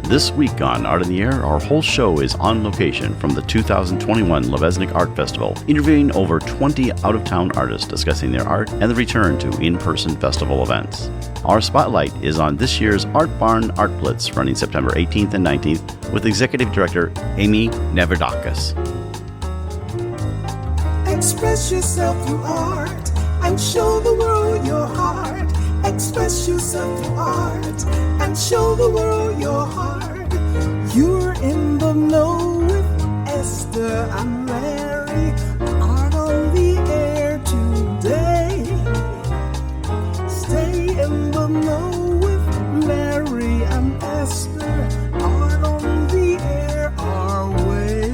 This week on Art in the Air, our whole show is on location from the 2021 Lubeznik Art Festival, interviewing over 20 out-of-town artists discussing their art and the return to in-person festival events. Our spotlight is on this year's Art Barn Art Blitz, running September 18th and 19th, with Executive Director Amy Navardauskas. Express yourself through art and show the world your heart. Express yourself through art and show the world your heart. You're in the know with Esther and Larry. Art on the air today. Stay in the know with Larry and Esther. Art on the air our way.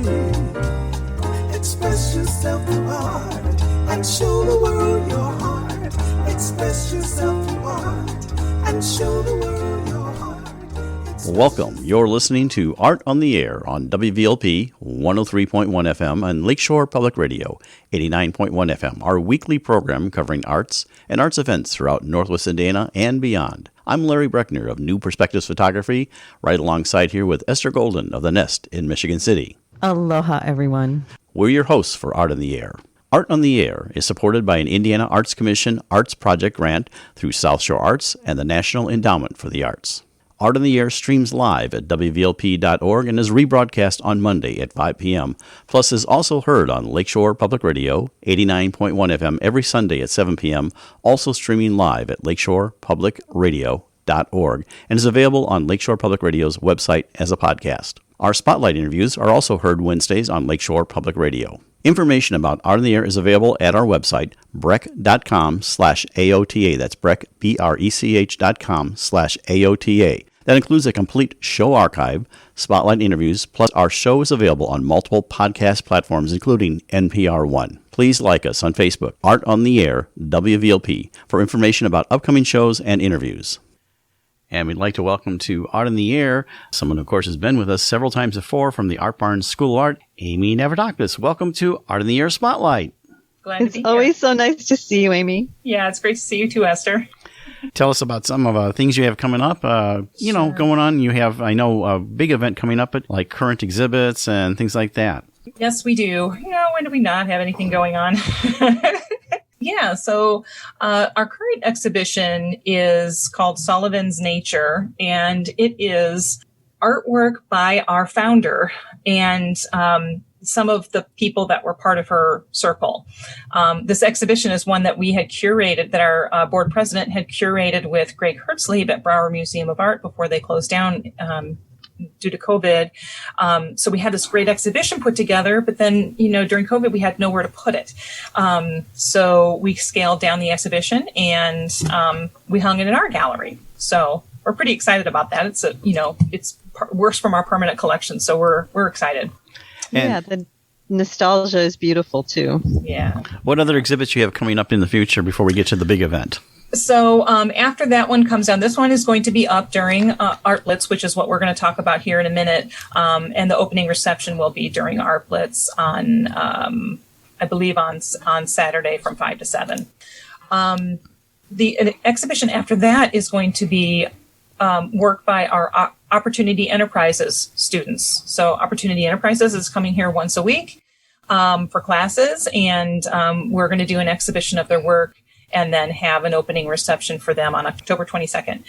Express yourself through art and show the world your heart. Express yourself through art and show the world your heart. Welcome. You're listening to Art on the Air on WVLP 103.1 FM and Lakeshore Public Radio 89.1 FM, our weekly program covering arts and arts events throughout Northwest Indiana and beyond. I'm Larry Breckner of New Perspectives Photography, right alongside here with Esther Golden of The Nest in Michigan City. Aloha, everyone. We're your hosts for Art on the Air. Art on the Air is supported by an Indiana Arts Commission Arts Project grant through South Shore Arts and the National Endowment for the Arts. Art on the Air streams live at WVLP.org and is rebroadcast on Monday at 5 p.m., plus is also heard on Lakeshore Public Radio 89.1 FM every Sunday at 7 p.m., also streaming live at lakeshorepublicradio.org, and is available on Lakeshore Public Radio's website as a podcast. Our spotlight interviews are also heard Wednesdays on Lakeshore Public Radio. Information about Art on the Air is available at our website, breck.com/AOTA. That's Breck, BRECH.com/AOTA. That includes a complete show archive, spotlight interviews, plus our show is available on multiple podcast platforms, including NPR One. Please like us on Facebook, Art on the Air, WVLP, for information about upcoming shows and interviews. And we'd like to welcome to Art in the Air someone who, of course, has been with us several times before from the Art Barn School of Art, Amy Navardauskas. Welcome to Art in the Air Spotlight. Glad to be here. It's always so nice to see you, Amy. Yeah, it's great to see you too, Esther. Tell us about some of the things you have coming up. Sure. Going on. You have, I know, a big event coming up, like current exhibits and things like that. Yes, we do. When do we not have anything going on? Yeah, so our current exhibition is called Sullivan's Nature, and it is artwork by our founder and some of the people that were part of her circle. This exhibition is one that we had curated, that our board president had curated with Greg Hertzlieb at Brower Museum of Art before they closed down due to COVID. So we had this great exhibition put together, but then, during COVID, we had nowhere to put it. So we scaled down the exhibition and we hung it in our gallery. So we're pretty excited about that. It's works from our permanent collection. So we're excited. And the nostalgia is beautiful too. Yeah. What other exhibits you have coming up in the future before we get to the big event? So after that one comes down, this one is going to be up during Art Blitz, which is what we're going to talk about here in a minute. And the opening reception will be during Art Blitz on, I believe, on Saturday from 5 to 7. The exhibition after that is going to be work by our Opportunity Enterprises students. So Opportunity Enterprises is coming here once a week for classes, and we're going to do an exhibition of their work and then have an opening reception for them on October 22nd.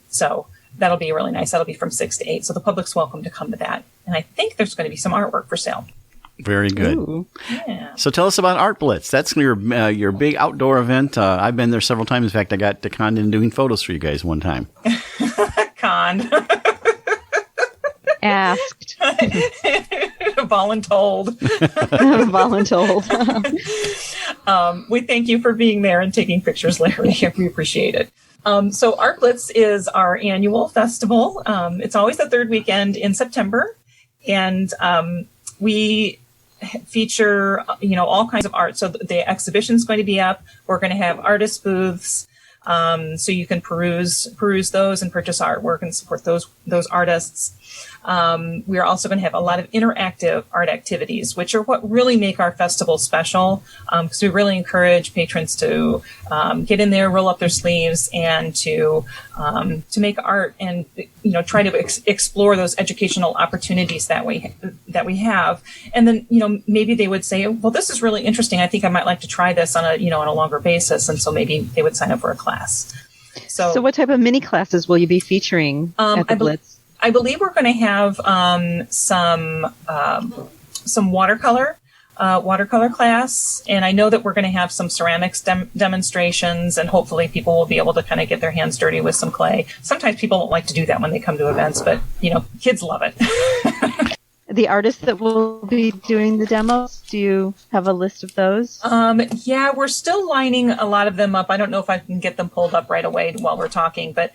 So that'll be really nice. That'll be from 6 to 8. So the public's welcome to come to that. And I think there's going to be some artwork for sale. Very good. Ooh. Yeah. So tell us about Art Blitz. That's your big outdoor event. I've been there several times. In fact, I got conned in doing photos for you guys one time. Con. Asked. Voluntold. Voluntold. We thank you for being there and taking pictures, Larry. We appreciate it. So Art Blitz is our annual festival. It's always the third weekend in September. And we feature, all kinds of art. So the exhibition's going to be up. We're going to have artist booths. So you can peruse those and purchase artwork and support those artists. We are also going to have a lot of interactive art activities, which are what really make our festival special, because we really encourage patrons to get in there, roll up their sleeves, and to make art. And try to explore those educational opportunities that we have. And then, maybe they would say, well, this is really interesting. I think I might like to try this on a longer basis. And so maybe they would sign up for a class. So what type of mini classes will you be featuring at the Blitz? I believe we're going to have some watercolor class, and I know that we're going to have some ceramics demonstrations, and hopefully people will be able to kind of get their hands dirty with some clay. Sometimes people don't like to do that when they come to events, but kids love it. The artists that will be doing the demos, do you have a list of those? Yeah, we're still lining a lot of them up. I don't know if I can get them pulled up right away while we're talking, but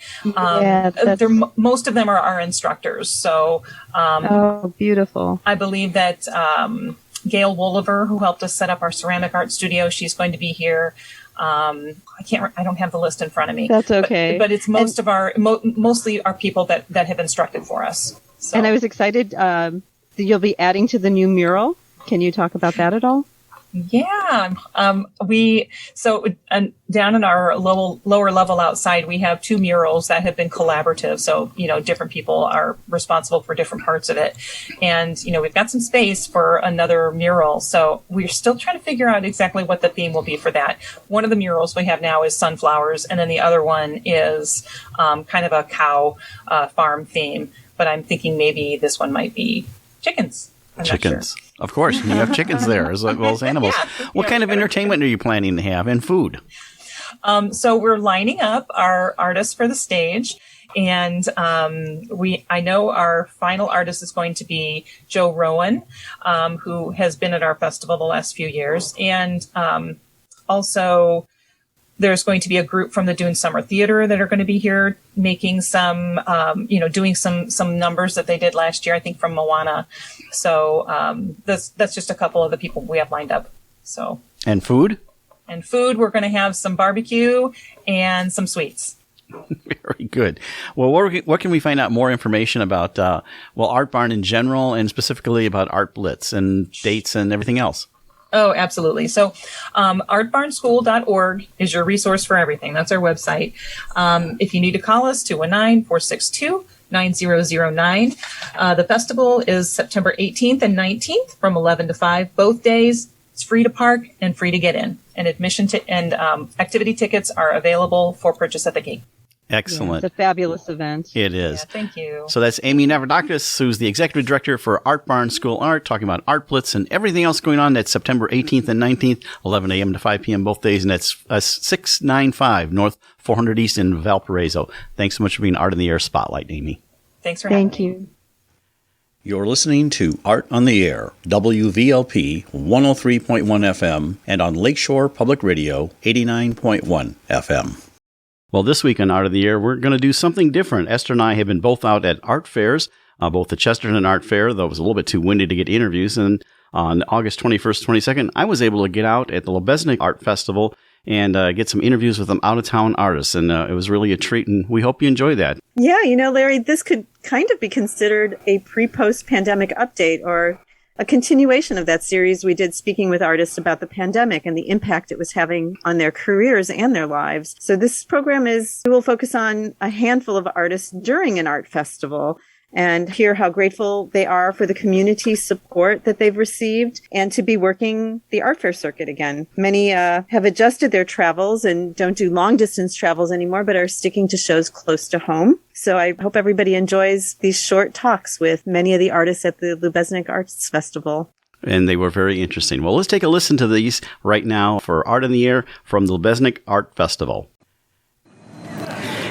most of them are our instructors. So, oh, beautiful. I believe that Gail Wolliver, who helped us set up our ceramic art studio, she's going to be here. I don't have the list in front of me. That's okay. But it's mostly our people that have instructed for us. So. And I was excited. You'll be adding to the new mural. Can you talk about that at all? Yeah. Down in our lower level outside, we have 2 murals that have been collaborative. So, different people are responsible for different parts of it. And, we've got some space for another mural. So we're still trying to figure out exactly what the theme will be for that. One of the murals we have now is sunflowers. And then the other one is kind of a cow farm theme. But I'm thinking maybe this one might be chickens. Chickens. Sure. Of course. You have chickens there as well as animals. Yeah, what kind of entertainment are you planning to have and food? So we're lining up our artists for the stage. And I know our final artist is going to be Joe Rowan, who has been at our festival the last few years. And also there's going to be a group from the Dune Summer Theater that are going to be here making some, doing some numbers that they did last year, I think from Moana. So that's just a couple of the people we have lined up. So And food? And food, we're going to have some barbecue and some sweets. Very good. Well, what can we find out more information about, Art Barn in general and specifically about Art Blitz and dates and everything else? Oh, absolutely. So artbarnschool.org is your resource for everything. That's our website. If you need to call us, 219-462-9009. The festival is September 18th and 19th from 11 to 5, both days. It's free to park and free to get in. And admission and activity tickets are available for purchase at the gate. Excellent. Yeah, it's a fabulous event. It is. Yeah, thank you. So that's Amy Navardauskas, who's the executive director for Art Barn School Art, talking about Art Blitz and everything else going on. That's September 18th and 19th, 11 a.m. to 5 p.m. both days. And that's 695 North 400 East in Valparaiso. Thanks so much for being Art in the Air Spotlight, Amy. Thanks for having me. Thank you. You're listening to Art on the Air, WVLP 103.1 FM, and on Lakeshore Public Radio 89.1 FM. Well, this week on Art of the Air, we're going to do something different. Esther and I have been both out at art fairs, both the Chesterton Art Fair, though it was a little bit too windy to get interviews, and on August 21st, 22nd, I was able to get out at the Lubeznik Art Festival and get some interviews with some out-of-town artists, and it was really a treat, and we hope you enjoy that. Yeah, Larry, this could kind of be considered a pre-post-pandemic update or a continuation of that series we did speaking with artists about the pandemic and the impact it was having on their careers and their lives. So this program we will focus on a handful of artists during an art festival and hear how grateful they are for the community support that they've received and to be working the art fair circuit again. Many have adjusted their travels and don't do long distance travels anymore, but are sticking to shows close to home. So I hope everybody enjoys these short talks with many of the artists at the Lubeznik Arts Festival. And they were very interesting. Well, let's take a listen to these right now for Art in the Air from the Lubeznik Art Festival.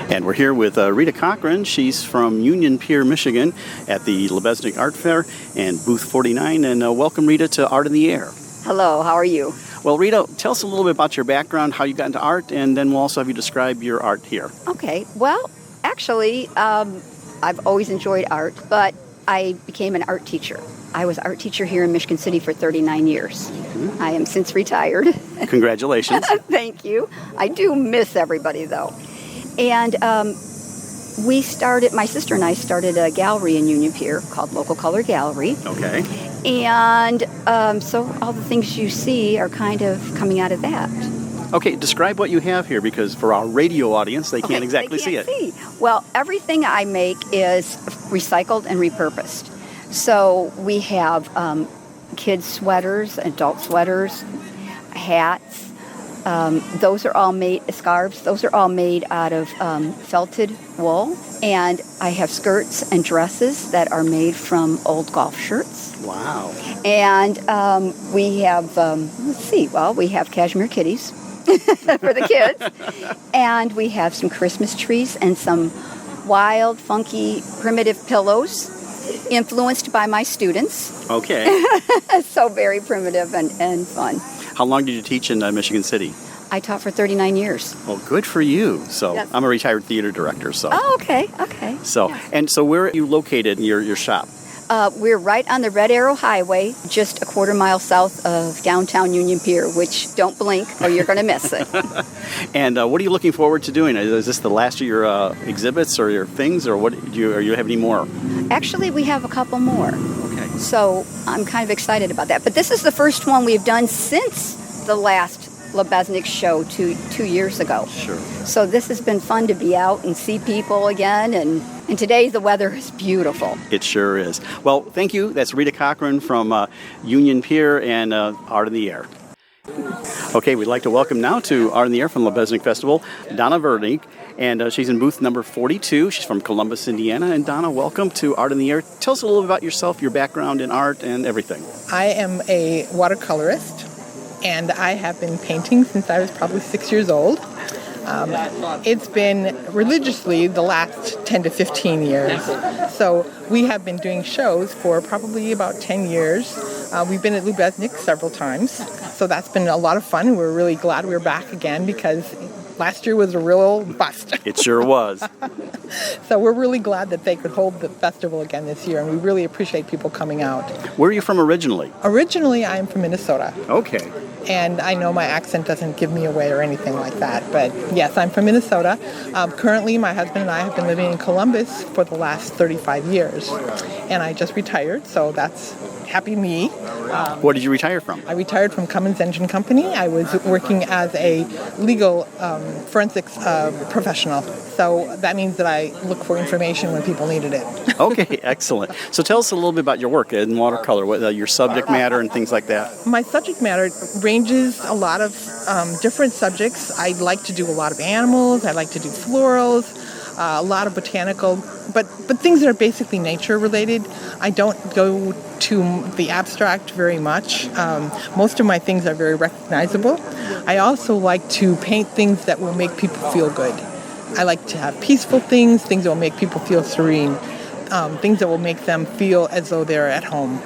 And we're here with Rita Cochran. She's from Union Pier, Michigan at the Lubeznik Art Fair and Booth 49. And welcome, Rita, to Art in the Air. Hello, how are you? Well, Rita, tell us a little bit about your background, how you got into art, and then we'll also have you describe your art here. Okay, well, actually, I've always enjoyed art, but I became an art teacher. I was art teacher here in Michigan City for 39 years. Mm-hmm. I am since retired. Congratulations. Thank you. I do miss everybody, though. And my sister and I started a gallery in Union Pier called Local Color Gallery. Okay. And so all the things you see are kind of coming out of that. Okay, describe what you have here, because for our radio audience, they can't exactly see it. Well, everything I make is recycled and repurposed. So we have kids' sweaters, adult sweaters, hats. Those are all made, scarves, those are all made out of felted wool. And I have skirts and dresses that are made from old golf shirts. Wow. And we have, we have cashmere kitties for the kids. And we have some Christmas trees and some wild, funky, primitive pillows influenced by my students. Okay. So very primitive and fun. How long did you teach in Michigan City? I taught for 39 years. Well, good for you. So Yes. I'm a retired theater director. So. Oh, okay. So Yeah. and so where are you located in your shop? We're right on the Red Arrow Highway, just a quarter mile south of downtown Union Pier, which don't blink or you're going to miss it. And what are you looking forward to doing? Is this the last of your exhibits or your things, or what? Are you have any more? Actually, we have a couple more. Okay. So I'm kind of excited about that. But this is the first one we've done since the last Lubeznik show two years ago. Sure. So this has been fun to be out and see people again. And today the weather is beautiful. It sure is. Well, thank you. That's Rita Cochran from Union Pier and Art in the Air. Okay, we'd like to welcome now to Art in the Air from Lubeznik Festival, Donna Vernick, and she's in booth number 42. She's from Columbus, Indiana. And Donna, welcome to Art in the Air. Tell us a little bit about yourself, your background in art and everything. I am a watercolorist, and I have been painting since I was probably 6 years old. It's been religiously the last 10 to 15 years. So we have been doing shows for probably about 10 years. We've been at Lubeznik several times. So that's been a lot of fun, and we're really glad we're back again because last year was a real bust. It sure was. So we're really glad that they could hold the festival again this year, and we really appreciate people coming out. Where are you from originally? Originally, I am from Minnesota. Okay. And I know my accent doesn't give me away or anything like that. But yes, I'm from Minnesota. Currently, my husband and I have been living in Columbus for the last 35 years. And I just retired, so that's happy me. What did you retire from? I retired from Cummins Engine Company. I was working as a legal forensics professional. So that means that I look for information when people needed it. Okay, excellent. So tell us a little bit about your work in watercolor, your subject matter and things like that. My subject matter ranges a lot of different subjects. I like to do a lot of animals. I like to do florals, a lot of botanical, but things that are basically nature related. I don't go to the abstract very much. Most of my things are very recognizable. I also like to paint things that will make people feel good. I like to have peaceful things that will make people feel serene, things that will make them feel as though they're at home.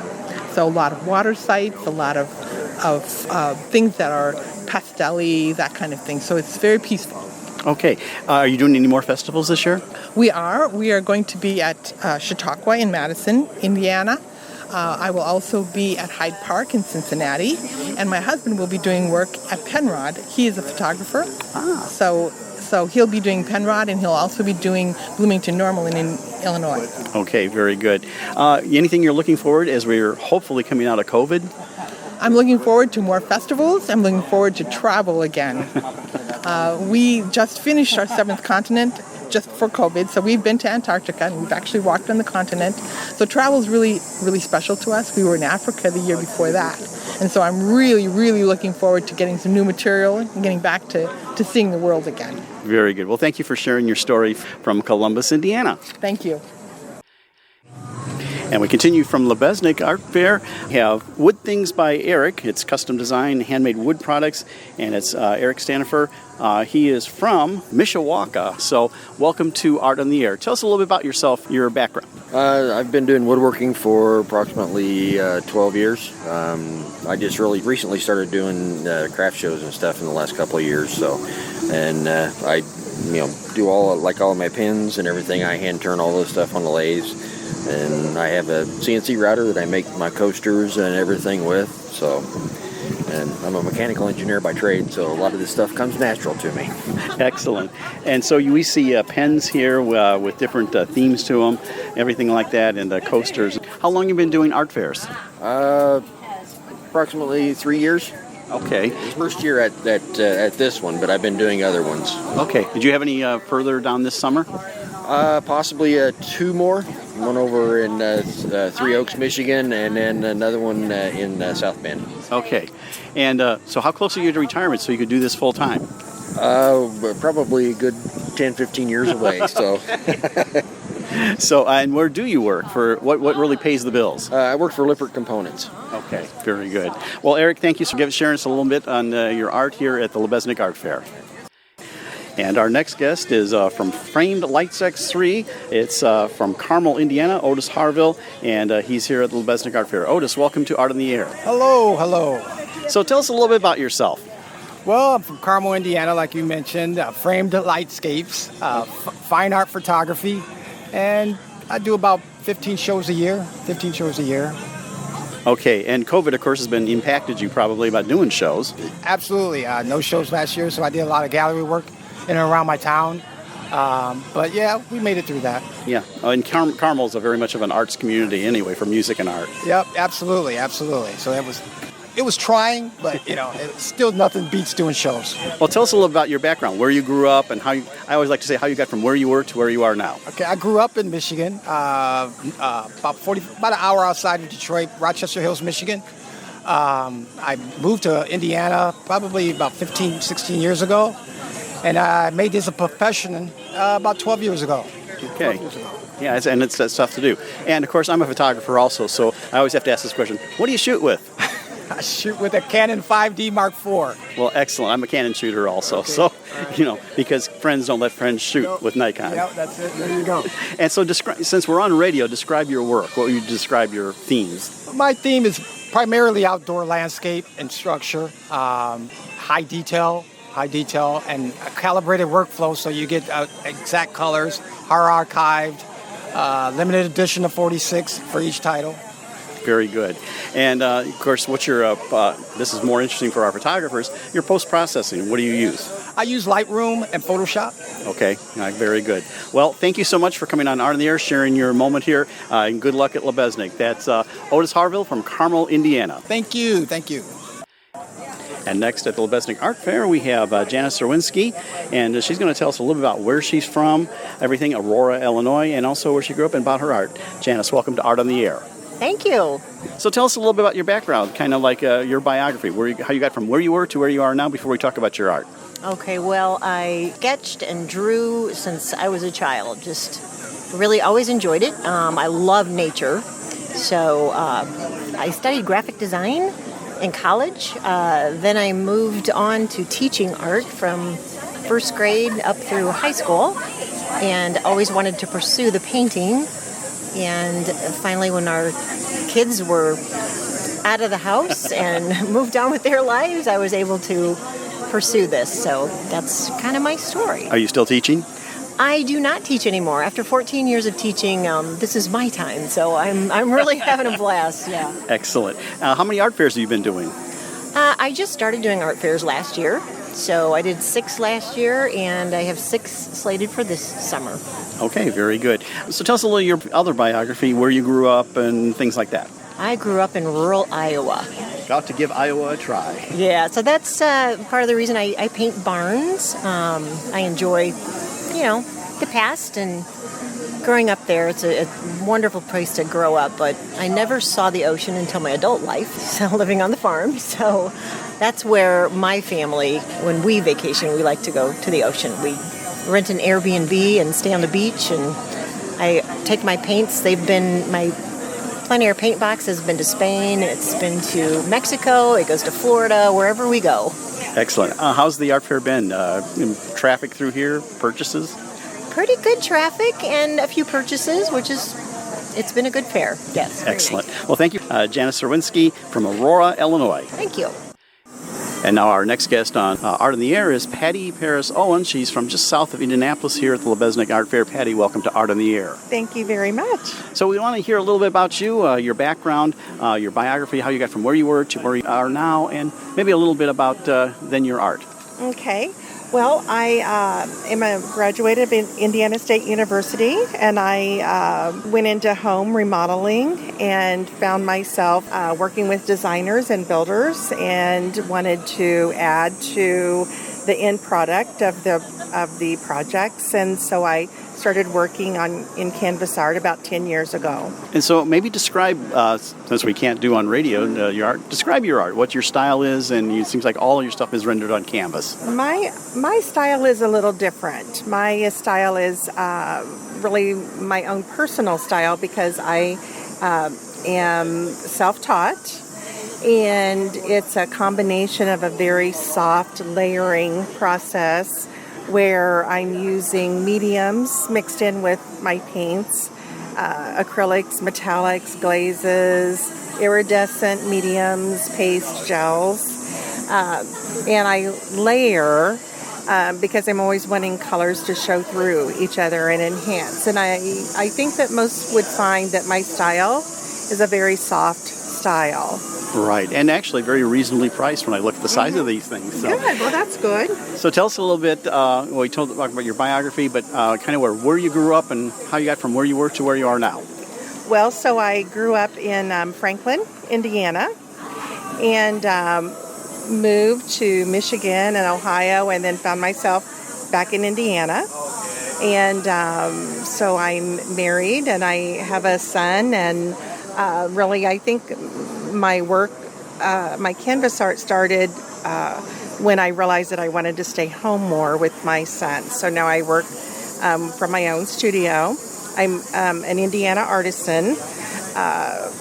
So a lot of water sites, a lot of things that are pastel-y, that kind of thing. So it's very peaceful. Okay. Are you doing any more festivals this year? We are. We are going to be at Chautauqua in Madison, Indiana. I will also be at Hyde Park in Cincinnati. And my husband will be doing work at Penrod. He is a photographer. So he'll be doing Penrod, and he'll also be doing Bloomington Normal in Illinois. Okay, very good. Anything you're looking forward as we're hopefully coming out of COVID? I'm looking forward to more festivals. I'm looking forward to travel again. We just finished our 7th continent just before COVID, so we've been to Antarctica, and we've actually walked on the continent. So travel is really, really special to us. We were in Africa the year before that. And so I'm really, really looking forward to getting some new material and getting back to seeing the world again. Very good. Well, thank you for sharing your story from Columbus, Indiana. Thank you. And we continue from Lubeznik Art Fair. We have Wood Things by Eric. It's custom design, handmade wood products, and it's Eric Stanifer. He is from Mishawaka. So welcome to Art on the Air. Tell us a little bit about yourself, your background. I've been doing woodworking for approximately 12 years. I just really recently started doing craft shows and stuff in the last couple of years. And I do all of my pins and everything. I hand turn all this stuff on the lathes. And I have a CNC router that I make my coasters and everything with. And I'm a mechanical engineer by trade, so a lot of this stuff comes natural to me. Excellent. And so we see pens here with different themes to them, everything like that, and coasters. How long have you been doing art fairs? Approximately 3 years. Okay. First year at this one, but I've been doing other ones. Okay. Did you have any further down this summer? Possibly 2 more. One over in Three Oaks, Michigan, and then another one in South Bend. Okay. And so how close are you to retirement so you could do this full time? Probably a good 10, 15 years away. So, So, and where do you work? For what really pays the bills? I work for Lippert Components. Okay, very good. Well, Eric, thank you for sharing us a little bit on your art here at the Lubeznik Art Fair. And our next guest is from Framed Lights X3. It's from Carmel, Indiana, Otis Harville, and he's here at the Lubeznik Art Fair. Otis, welcome to Art on the Air. Hello. So tell us a little bit about yourself. Well, I'm from Carmel, Indiana, like you mentioned, framed lightscapes, fine art photography, and I do about 15 shows a year. Okay, and COVID, of course, has been impacted you probably about doing shows. Absolutely. No shows last year, so I did a lot of gallery work in and around my town. But yeah, we made it through that. Yeah, and Carmel is a very much of an arts community anyway for music and art. Yep, absolutely. So it was trying, but still nothing beats doing shows. Well, tell us a little about your background, where you grew up, and I always like to say how you got from where you were to where you are now. Okay, I grew up in Michigan, about an hour outside of Detroit, Rochester Hills, Michigan. I moved to Indiana probably about 15, 16 years ago, and I made this a profession about 12 years ago. Okay. Yeah, and it's tough to do. And, of course, I'm a photographer also, so I always have to ask this question. What do you shoot with? I shoot with a Canon 5D Mark IV. Well, excellent. I'm a Canon shooter also. Okay. So, because friends don't let friends shoot with Nikon. Yeah, that's it. There you go. And so, since we're on radio, describe your work. What would you describe your themes? My theme is primarily outdoor landscape and structure, high detail, and a calibrated workflow so you get exact colors, hard archived, limited edition of 46 for each title. Very good. And, of course, what's your, this is more interesting for our photographers, your post-processing. What do you use? I use Lightroom and Photoshop. Okay, very good. Well, thank you so much for coming on Art on the Air, sharing your moment here, and good luck at Lubeznik. That's Otis Harville from Carmel, Indiana. Thank you. And next at the Lubeznik Art Fair, we have Janice Serwinski, and she's going to tell us a little bit about where she's from, everything, Aurora, Illinois, and also where she grew up and about her art. Janice, welcome to Art on the Air. Thank you. So tell us a little bit about your background, kind of like your biography, how you got from where you were to where you are now before we talk about your art. Okay, well, I sketched and drew since I was a child. Just really always enjoyed it. I love nature. So I studied graphic design in college. Then I moved on to teaching art from first grade up through high school and always wanted to pursue the painting. And finally, when our kids were out of the house and moved on with their lives, I was able to pursue this. So that's kind of my story. Are you still teaching? I do not teach anymore. After 14 years of teaching, this is my time. So I'm really having a blast. Yeah. Excellent. How many art fairs have you been doing? I just started doing art fairs last year. So I did 6 last year, and I have 6 slated for this summer. Okay, very good. So tell us a little your other biography, where you grew up and things like that. I grew up in rural Iowa. Got to give Iowa a try. Yeah, so that's part of the reason I paint barns. I enjoy, the past, and growing up there, it's a wonderful place to grow up, but I never saw the ocean until my adult life, so living on the farm. So that's where my family, when we vacation, we like to go to the ocean. We rent an Airbnb and stay on the beach, and I take my paints. My plein air paint box has been to Spain, it's been to Mexico, it goes to Florida, wherever we go. Excellent. How's the art fair been? Traffic through here, purchases? Pretty good traffic and a few purchases, it's been a good fair. Yes. Excellent. Nice. Well, thank you, Janice Serwinski from Aurora, Illinois. Thank you. And now our next guest on Art in the Air is Patty Paris Owen. She's from just south of Indianapolis here at the Lubeznik Art Fair. Patty, welcome to Art in the Air. Thank you very much. So we want to hear a little bit about you, your background, your biography, how you got from where you were to where you are now, and maybe a little bit about then your art. Okay. Well, I am a graduate of Indiana State University, and I went into home remodeling and found myself working with designers and builders, and wanted to add to the end product of the projects, and so I started working in canvas art about 10 years ago. And so maybe describe, since we can't do on radio, your art. Describe your art, what your style is, and it seems like all of your stuff is rendered on canvas. My style is a little different. My style is really my own personal style because I am self-taught, and it's a combination of a very soft layering process where I'm using mediums mixed in with my paints, acrylics, metallics, glazes, iridescent mediums, paste, gels, and I layer because I'm always wanting colors to show through each other and enhance. And I think that most would find that my style is a very soft style. Right, and actually very reasonably priced when I look at the size of these things. So. Good, well that's good. So tell us a little bit, we talked about your biography, but kind of where you grew up and how you got from where you were to where you are now. Well, so I grew up in Franklin, Indiana, and moved to Michigan and Ohio, and then found myself back in Indiana. And so I'm married, and I have a son, and really I think my work, my canvas art started when I realized that I wanted to stay home more with my son. So now I work from my own studio. I'm an Indiana artisan,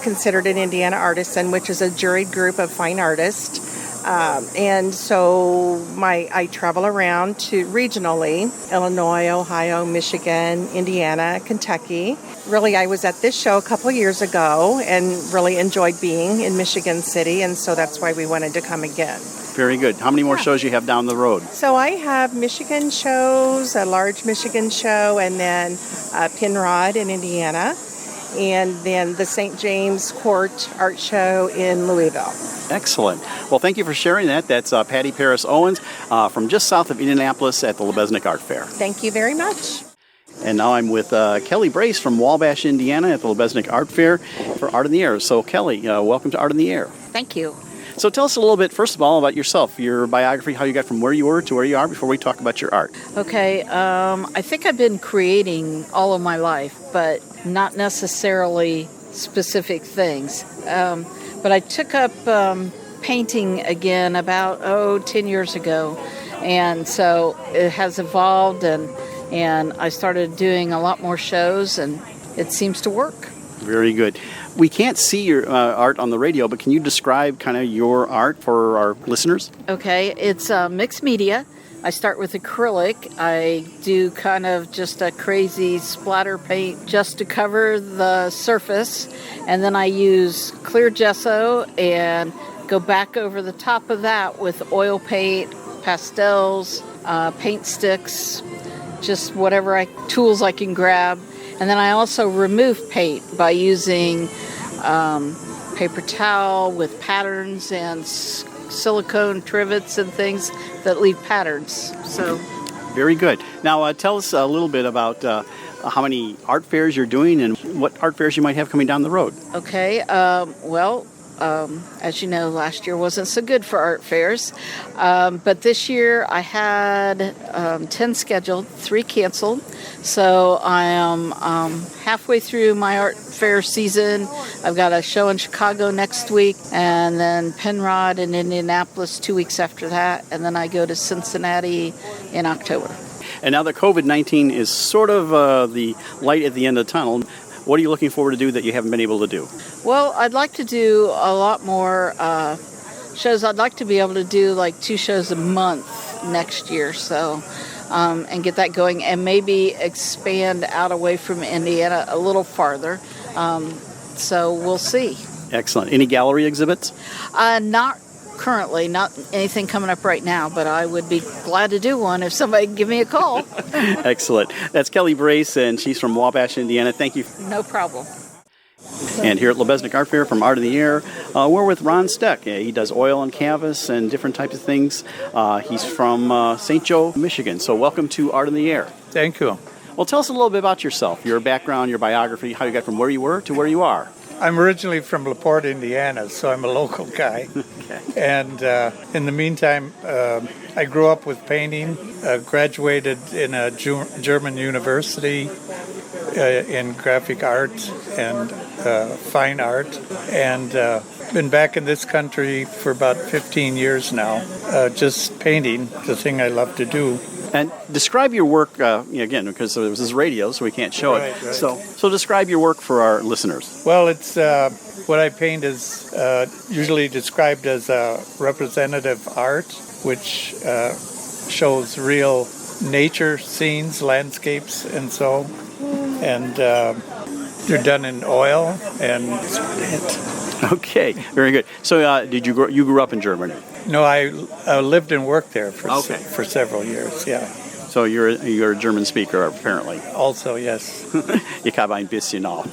considered an Indiana artisan, which is a juried group of fine artists. And so I travel around to regionally, Illinois, Ohio, Michigan, Indiana, Kentucky. Really, I was at this show a couple of years ago and really enjoyed being in Michigan City, and so that's why we wanted to come again. Very good. How many more shows you have down the road? So I have Michigan shows, a large Michigan show, and then Penrod in Indiana, and then the St. James Court Art Show in Louisville. Excellent. Well, thank you for sharing that. That's Patty Paris Owens from just south of Indianapolis at the Lubeznik Art Fair. Thank you very much. And now I'm with Kelly Brace from Wabash, Indiana at the Lubeznik Art Fair for Art in the Air. So, Kelly, welcome to Art in the Air. Thank you. So tell us a little bit, first of all, about yourself, your biography, how you got from where you were to where you are before we talk about your art. Okay, I think I've been creating all of my life, but not necessarily specific things. But I took up painting again about 10 years ago, and so it has evolved, and I started doing a lot more shows, and it seems to work. Very good. We can't see your art on the radio, but can you describe kind of your art for our listeners? Okay, it's mixed media. I start with acrylic. I do kind of just a crazy splatter paint just to cover the surface, and then I use clear gesso and go back over the top of that with oil paint, pastels, paint sticks, just whatever tools I can grab. And then I also remove paint by using paper towel with patterns and silicone trivets and things that leave patterns. So, very good. Now tell us a little bit about how many art fairs you're doing and what art fairs you might have coming down the road. Okay. As you know, last year wasn't so good for art fairs. But this year I had 10 scheduled, 3 canceled. So I am halfway through my art fair season. I've got a show in Chicago next week, and then Penrod in Indianapolis 2 weeks after that, and then I go to Cincinnati in October. And now that COVID-19 is sort of the light at the end of the tunnel, what are you looking forward to do that you haven't been able to do? Well, I'd like to do a lot more shows. I'd like to be able to do like 2 shows a month next year, so and get that going, and maybe expand out away from Indiana a little farther. So we'll see. Excellent. Any gallery exhibits? Not currently, not anything coming up right now, but I would be glad to do one if somebody can give me a call. Excellent. That's Kelly Brace, and she's from Wabash, Indiana. Thank you. No problem. And here at Lubeznik Art Fair from Art in the Air, we're with Ron Steck. He does oil and canvas and different types of things. He's from St. Joe, Michigan. So welcome to Art in the Air. Thank you. Well, tell us a little bit about yourself, your background, your biography, how you got from where you were to where you are. I'm originally from LaPorte, Indiana, so I'm a local guy. Okay. And in the meantime, I grew up with painting, graduated in a German university in graphic art and fine art, and been back in this country for about 15 years now, just painting, the thing I love to do. And describe your work, again, because this is radio, so we can't show it. Right. So describe your work for our listeners. Well, it's what I paint is usually described as representative art, which shows real nature scenes, landscapes, and so. And they're done in oil and paint. Okay, very good. So you grew up in Germany? No, I lived and worked there for several years, yeah. So you're a German speaker, apparently. Also, yes. Ich habe ein bisschen auch.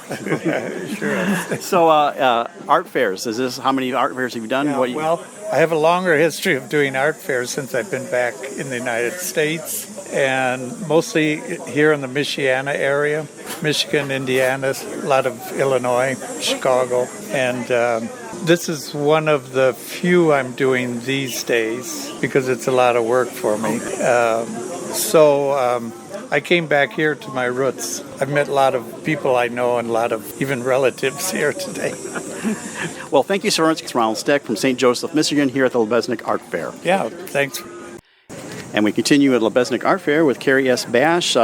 Sure. So art fairs, how many art fairs have you done? Yeah, well, I have a longer history of doing art fairs since I've been back in the United States, and mostly here in the Michiana area, Michigan, Indiana, a lot of Illinois, Chicago, and this is one of the few I'm doing these days because it's a lot of work for me. So I came back here to my roots. I've met a lot of people I know and a lot of even relatives here today. Well, thank you so much. It's Ronald Steck from St. Joseph, Michigan, here at the Lubeznik Art Fair. Yeah, thanks. And we continue at Lubeznik Art Fair with Carrie S. Bash.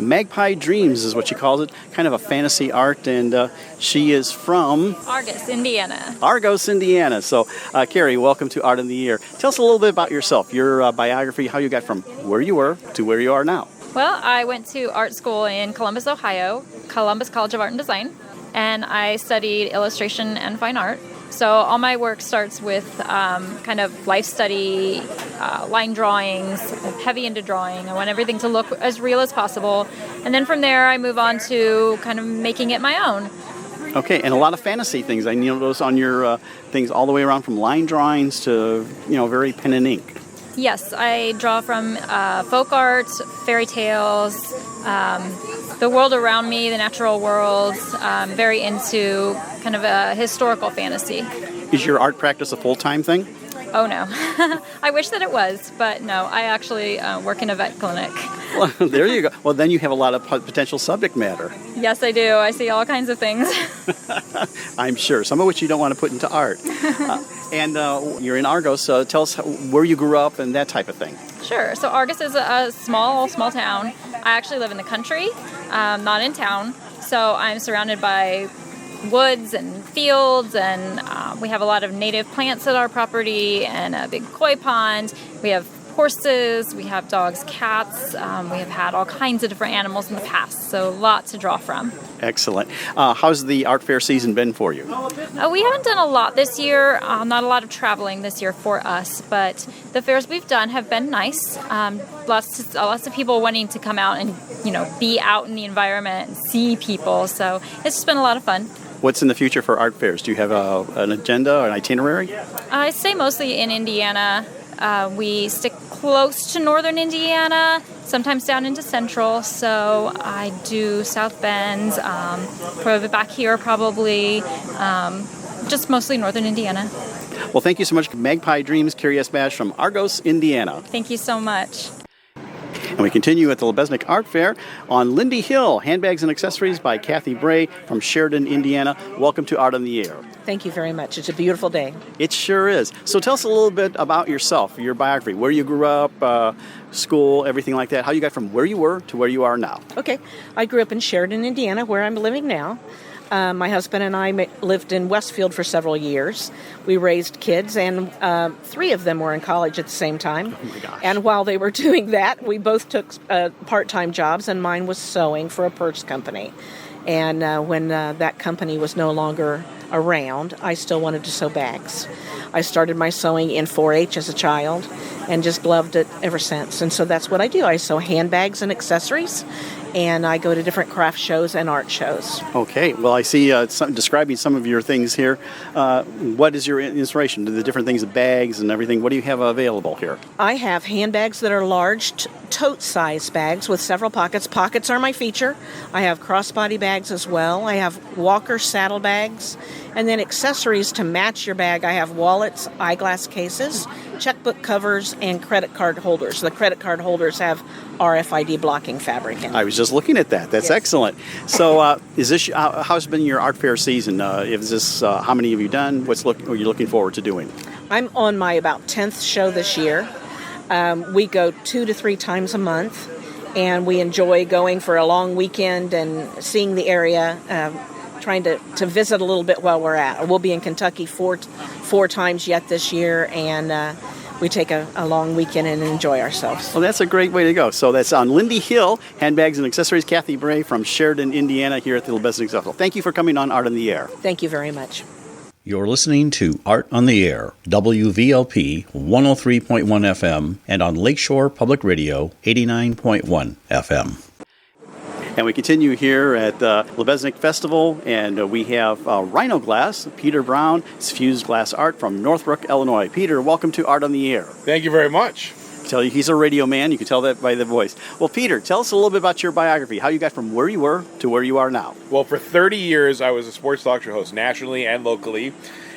Magpie Dreams is what she calls it, kind of a fantasy art, and she is from Argos, Indiana. Argos, Indiana. So, Carrie, welcome to Art in the Air. Tell us a little bit about yourself, your biography, how you got from where you were to where you are now. Well, I went to art school in Columbus, Ohio, Columbus College of Art and Design, and I studied illustration and fine art. So all my work starts with kind of life study, line drawings, heavy into drawing. I want everything to look as real as possible. And then from there, I move on to kind of making it my own. Okay, and a lot of fantasy things. I notice on your things all the way around from line drawings to, very pen and ink. Yes, I draw from folk art, fairy tales, the world around me, the natural world. Very into kind of a historical fantasy. Is your art practice a full-time thing? Oh, no. I wish that it was, but no, I actually work in a vet clinic. Well, there you go. Well, then you have a lot of potential subject matter. Yes, I do. I see all kinds of things. I'm sure, some of which you don't want to put into art. And you're in Argos, so tell us where you grew up and that type of thing. Sure. So Argos is a small town. I actually live in the country, not in town. So I'm surrounded by woods and fields, and we have a lot of native plants at our property and a big koi pond. We have horses, we have dogs, cats. We have had all kinds of different animals in the past, so a lot to draw from. Excellent. How's the art fair season been for you? We haven't done a lot this year, not a lot of traveling this year for us, but the fairs we've done have been nice. Lots of people wanting to come out and be out in the environment and see people, so it's just been a lot of fun. What's in the future for art fairs? Do you have an agenda or an itinerary? I stay mostly in Indiana. We stick close to northern Indiana, sometimes down into central. So I do South Bend, probably back here probably, just mostly northern Indiana. Well, thank you so much, Magpie Dreams, Carrie S. Bash from Argos, Indiana. Thank you so much. And we continue at the Lubeznik Art Fair on Lindy Hill, Handbags and Accessories by Kathy Bray from Sheridan, Indiana. Welcome to Art on the Air. Thank you very much. It's a beautiful day. It sure is. So tell us a little bit about yourself, your biography, where you grew up, school, everything like that, how you got from where you were to where you are now. Okay. I grew up in Sheridan, Indiana, where I'm living now. My husband and I lived in Westfield for several years. We raised kids, and 3 of them were in college at the same time. Oh my gosh. And while they were doing that, we both took part-time jobs, and mine was sewing for a purse company. And when that company was no longer around, I still wanted to sew bags. I started my sewing in 4-H as a child and just loved it ever since. And so that's what I do. I sew handbags and accessories. and I go to different craft shows and art shows. Okay, well, I see describing some of your things here. What is your inspiration? The different things, the bags and everything, what do you have available here? I have handbags that are large tote-sized bags with several pockets. Pockets are my feature. I have crossbody bags as well. I have walker saddle bags. And then accessories to match your bag. I have wallets, eyeglass cases, checkbook covers, and credit card holders. The credit card holders have RFID blocking fabric in them. I was just looking at that. That's excellent. So is this how's been your art fair season? Is this how many have you done? Are you looking forward to doing? I'm on my about 10th show this year. We go 2 to 3 times a month, and we enjoy going for a long weekend and seeing the area, trying to visit a little bit while we're at. We'll be in Kentucky four times yet this year, and we take a long weekend and enjoy ourselves. Well, that's a great way to go. So that's on Lindy Hill, Handbags and Accessories. Kathy Bray from Sheridan, Indiana, here at the Lubeznik Festival. Thank you for coming on Art on the Air. Thank you very much. You're listening to Art on the Air, WVLP 103.1 FM, and on Lakeshore Public Radio 89.1 FM. And we continue here at the Lubeznik Festival, and we have Rhino Glass, Peter Brown, Fused Glass Art from Northbrook, Illinois. Peter, welcome to Art on the Air. Thank you very much. Tell you he's a radio man. You can tell that by the voice. Well, Peter, tell us a little bit about your biography, how you got from where you were to where you are now. Well, for 30 years, I was a sports talk show host nationally and locally.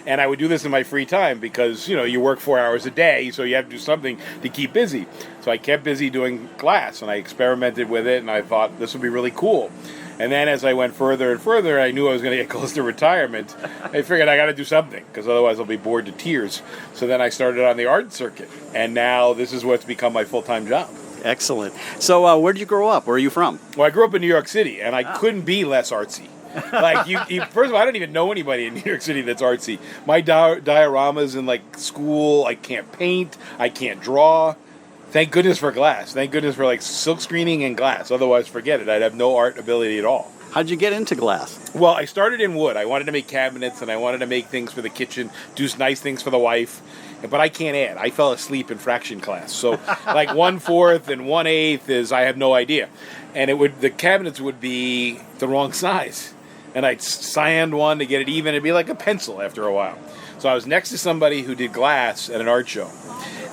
And I would do this in my free time because, you work 4 hours a day, so you have to do something to keep busy. So I kept busy doing glass, and I experimented with it, and I thought this would be really cool. And then as I went further and further, I knew I was going to get close to retirement. I figured I got to do something, because otherwise I'll be bored to tears. So then I started on the art circuit, and now this is what's become my full-time job. Excellent. So where did you grow up? Where are you from? Well, I grew up in New York City, and I couldn't be less artsy. Like, first of all, I don't even know anybody in New York City that's artsy. My dioramas in, school, I can't paint, I can't draw. Thank goodness for glass. Thank goodness for, silk screening and glass. Otherwise, forget it. I'd have no art ability at all. How'd you get into glass? Well, I started in wood. I wanted to make cabinets, and I wanted to make things for the kitchen, do nice things for the wife. But I can't add. I fell asleep in fraction class. So, 1/4 and 1/8 is I have no idea. And the cabinets would be the wrong size. And I'd sand one to get it even. It'd be like a pencil after a while. So I was next to somebody who did glass at an art show.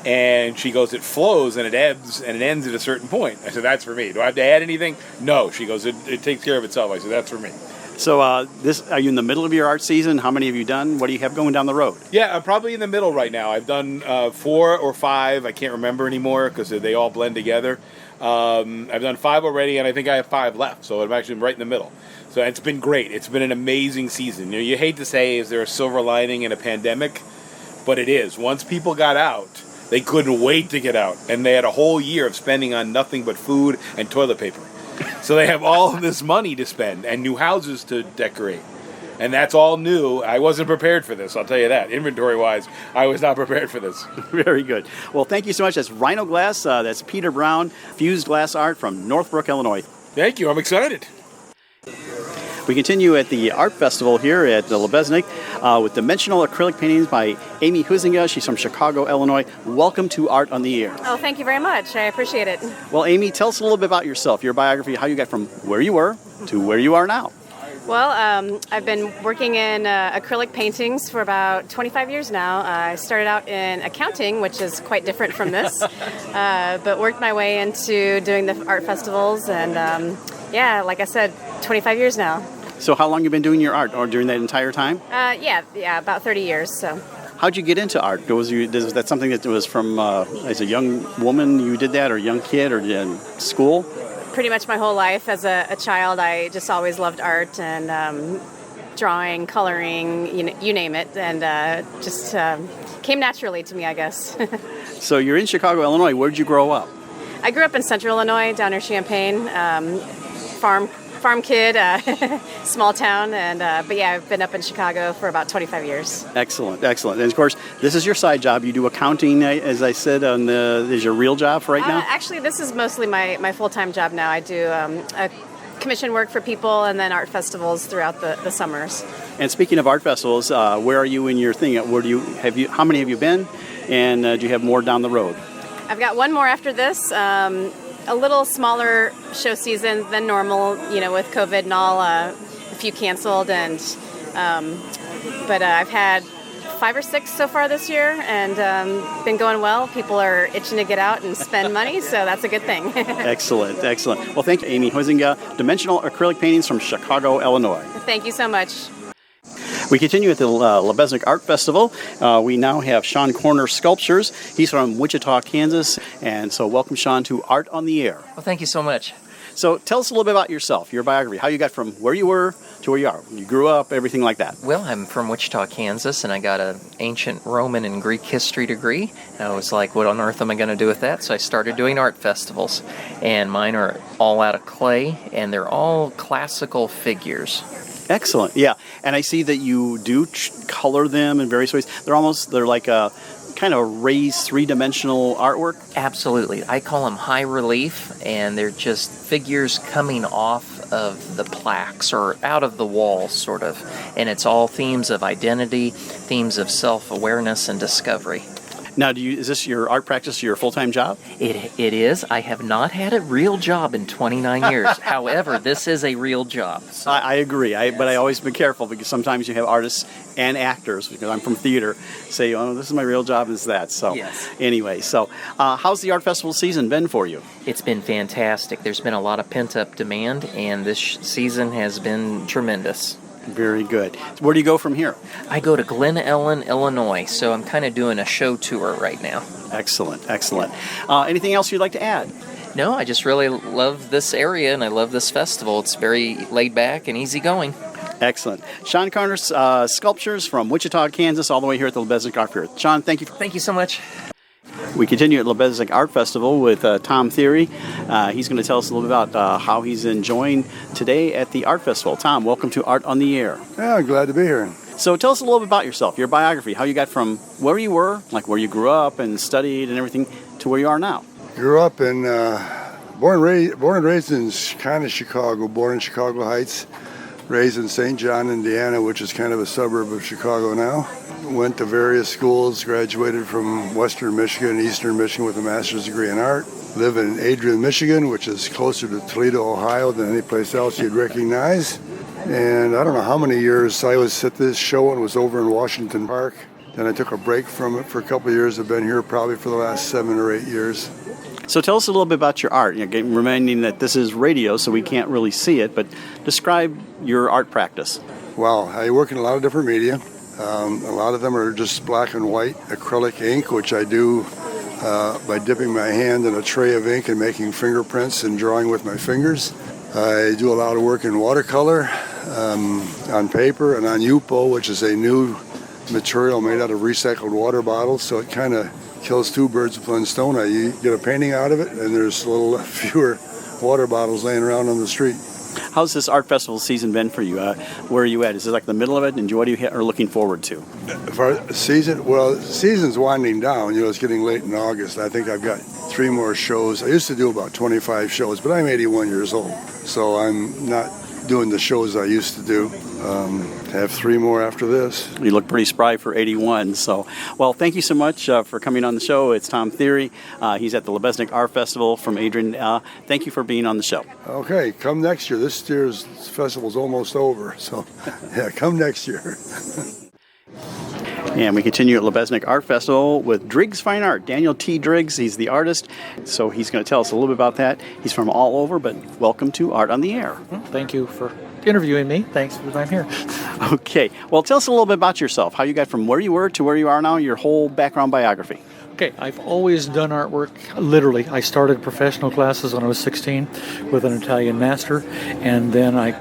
And she goes, it flows and it ebbs and it ends at a certain point. I said, that's for me. Do I have to add anything? No. She goes, it takes care of itself. I said, that's for me. So are you in the middle of your art season? How many have you done? What do you have going down the road? Yeah, I'm probably in the middle right now. I've done 4 or 5. I can't remember anymore because they all blend together. I've done 5 already, and I think I have 5 left. So I'm actually right in the middle. So it's been great. It's been an amazing season. You hate to say, is there a silver lining in a pandemic? But it is. Once people got out, they couldn't wait to get out. And they had a whole year of spending on nothing but food and toilet paper. So they have all of this money to spend and new houses to decorate. And that's all new. I wasn't prepared for this, I'll tell you that. Inventory-wise, I was not prepared for this. Very good. Well, thank you so much. That's Rhino Glass. That's Peter Brown, Fused Glass Art from Northbrook, Illinois. Thank you. I'm excited. We continue at the Art Festival here at the Lubeznik with dimensional acrylic paintings by Amy Huizinga. She's from Chicago, Illinois. Welcome to Art on the Air. Oh, thank you very much. I appreciate it. Well, Amy, tell us a little bit about yourself, your biography, how you got from where you were to where you are now. Well, I've been working in acrylic paintings for about 25 years now. I started out in accounting, which is quite different from this, but worked my way into doing the art festivals, and like I said, 25 years now. So how long have you been doing your art, or during that entire time? Yeah, about 30 years. So. How'd you get into art? Was that something that was from, as a young woman you did that, or a young kid, or in school? Pretty much my whole life. As a child, I just always loved art and drawing, coloring, you name it, and just came naturally to me, I guess. So you're in Chicago, Illinois. Where did you grow up? I grew up in Central Illinois, down near Champaign, farm kid, small town, but yeah, I've been up in Chicago for about 25 years. Excellent. And of course, this is your side job. You do accounting, as I said, is your real job for right now? Actually, this is mostly my full-time job now. I do commission work for people and then art festivals throughout the summers. And speaking of art festivals, where are you in your thing? How many have you been? And do you have more down the road? I've got one more after this. a little smaller show season than normal, with COVID and all, a few canceled, and but I've had 5 or 6 so far this year, and been going well. People are itching to get out and spend money, so that's a good thing. Excellent. Well, thank you, Amy Huizinga, Dimensional Acrylic Paintings from Chicago, Illinois. Thank you so much. We continue at the Lubeznik Art Festival. We now have Sean Corner Sculptures. He's from Wichita, Kansas. And so welcome, Sean, to Art on the Air. Well, thank you so much. So tell us a little bit about yourself, your biography, how you got from where you were to where you are, when you grew up, everything like that. Well, I'm from Wichita, Kansas, and I got an ancient Roman and Greek history degree. I was like, what on earth am I going to do with that? So I started doing art festivals, and mine are all out of clay, and they're all classical figures. Excellent, yeah. And I see that you do color them in various ways. They're like a kind of raised three-dimensional artwork. Absolutely. I call them high relief, and they're just figures coming off of the plaques or out of the walls, sort of. And it's all themes of identity, themes of self-awareness and discovery. Now, is this your art practice, your full-time job? It is. I have not had a real job in 29 years. However, this is a real job. So. I agree, but I always be careful because sometimes you have artists and actors, because I'm from theater, say, oh, this is my real job, is that. So yes. Anyway, how's the art festival season been for you? It's been fantastic. There's been a lot of pent-up demand, and this season has been tremendous. Very good. Where do you go from here? I go to Glen Ellen, Illinois, so I'm kind of doing a show tour right now. Excellent. Anything else you'd like to add? No, I just really love this area, and I love this festival. It's very laid back and easygoing. Excellent. Sean Corner's Sculptures from Wichita, Kansas, all the way here at the Lubeznik Art Fair. Sean, thank you. Thank you so much. We continue at Lubeznik Art Festival with Tom Theory. He's going to tell us a little bit about how he's enjoying today at the Art Festival. Tom, welcome to Art on the Air. Yeah, I'm glad to be here. So tell us a little bit about yourself, your biography, how you got from where you were, like where you grew up and studied and everything, to where you are now. Grew up in, born and raised in kind of Chicago, born in Chicago Heights, raised in St. John, Indiana, which is kind of a suburb of Chicago now. Went to various schools, graduated from Western Michigan, Eastern Michigan with a master's degree in art. Live in Adrian, Michigan, which is closer to Toledo, Ohio than any place else you'd recognize. And I don't know how many years I was at this show and was over in Washington Park. Then I took a break from it for a couple of years. I've been here probably for the last 7 or 8 years. So tell us a little bit about your art, reminding that this is radio, so we can't really see it, but describe your art practice. Well, I work in a lot of different media. A lot of them are just black and white acrylic ink, which I do by dipping my hand in a tray of ink and making fingerprints and drawing with my fingers. I do a lot of work in watercolor, on paper, and on Yupo, which is a new material made out of recycled water bottles, so it kind of kills 2 birds with 1 stone. You get a painting out of it, and there's a little fewer water bottles laying around on the street. How's this art festival season been for you? Where are you at? Is it like the middle of it? And what are looking forward to? For season, well, the season's winding down. It's getting late in August. I think I've got 3 more shows. I used to do about 25 shows, but I'm 81 years old, so I'm not doing the shows I used to do. Have 3 more after this. You look pretty spry for 81. So, well, thank you so much for coming on the show. It's Tom Theory. He's at the Lubeznik Art Festival from Adrian. Thank you for being on the show. Okay, come next year. This year's festival's almost over, so yeah, come next year. And we continue at Lubeznik Art Festival with Driggs Fine Art. Daniel T. Driggs, he's the artist, so he's going to tell us a little bit about that. He's from all over, but welcome to Art on the Air. Thank you for interviewing me. Thanks for the time here. Okay, well, tell us a little bit about yourself, how you got from where you were to where you are now, your whole background biography. Okay, I've always done artwork, literally. I started professional classes when I was 16 with an Italian master, and then I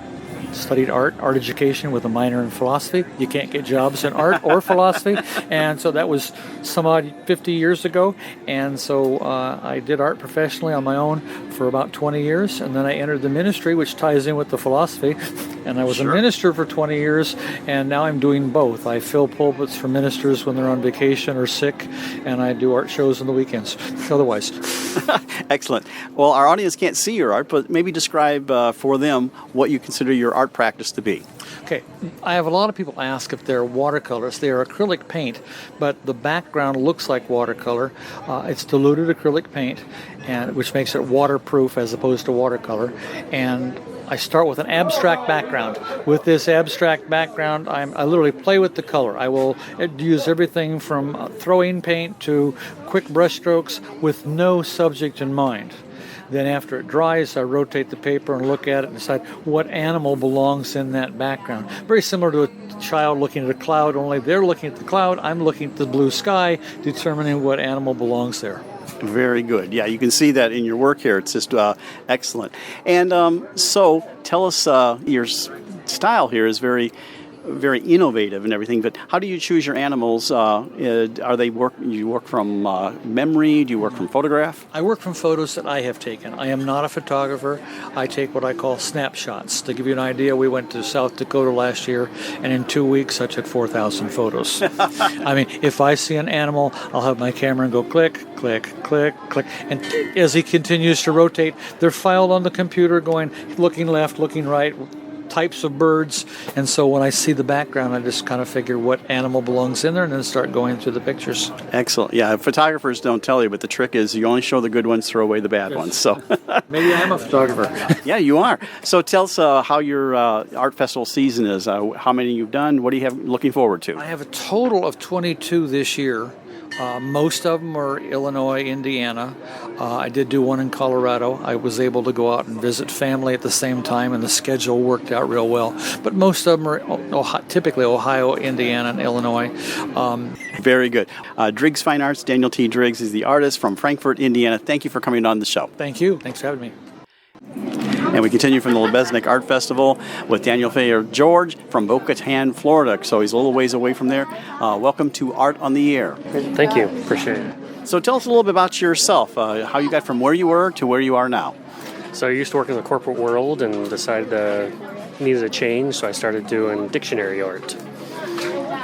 studied art education with a minor in philosophy. You can't get jobs in art or philosophy, and so that was some odd 50 years ago, and so I did art professionally on my own for about 20 years, and then I entered the ministry, which ties in with the philosophy, and I was a minister for 20 years, and now I'm doing both. I fill pulpits for ministers when they're on vacation or sick, and I do art shows on the weekends, otherwise. Excellent. Well, our audience can't see your art, but maybe describe for them what you consider your art practice to be. Okay, I have a lot of people ask if they're watercolors. They are acrylic paint, but the background looks like watercolor. It's diluted acrylic paint, and which makes it waterproof as opposed to watercolor. And I start with an abstract background. With this abstract background, I literally play with the color. I will use everything from throwing paint to quick brush strokes with no subject in mind. Then after it dries, I rotate the paper and look at it and decide what animal belongs in that background. Very similar to a child looking at a cloud, only they're looking at the cloud, I'm looking at the blue sky, determining what animal belongs there. Very good. Yeah, you can see that in your work here. It's just excellent. And so tell us, your style here is very innovative and everything, but how do you choose your animals? You work from memory? Do you work from photograph? I work from photos that I have taken. I am not a photographer. I take what I call snapshots. To give you an idea, we went to South Dakota last year, and in 2 weeks I took 4,000 photos. I mean, if I see an animal, I'll have my camera and go click, click, click, click, and as he continues to rotate, they're filed on the computer going, looking left, looking right, types of birds, and so when I see the background, I just kind of figure what animal belongs in there and then start going through the pictures. Excellent. Yeah, photographers don't tell you, but the trick is you only show the good ones, throw away the bad ones. So maybe I am a photographer. Yeah, you are. So tell us how your art festival season is, how many you've done, what do you have looking forward to? I have a total of 22 this year. Most of them are Illinois, Indiana. I did do one in Colorado. I was able to go out and visit family at the same time, and the schedule worked out real well. But most of them are typically Ohio, Indiana, and Illinois. Very good. Driggs Fine Arts, Daniel T. Driggs is the artist from Frankfort, Indiana. Thank you for coming on the show. Thank you. Thanks for having me. And we continue from the Lubeznik Art Festival with Daniel Fayer George from Boca Raton, Florida. So he's a little ways away from there. Welcome to Art on the Air. Thank you. Appreciate it. So tell us a little bit about yourself, how you got from where you were to where you are now. So I used to work in the corporate world and decided needed a change, so I started doing dictionary art.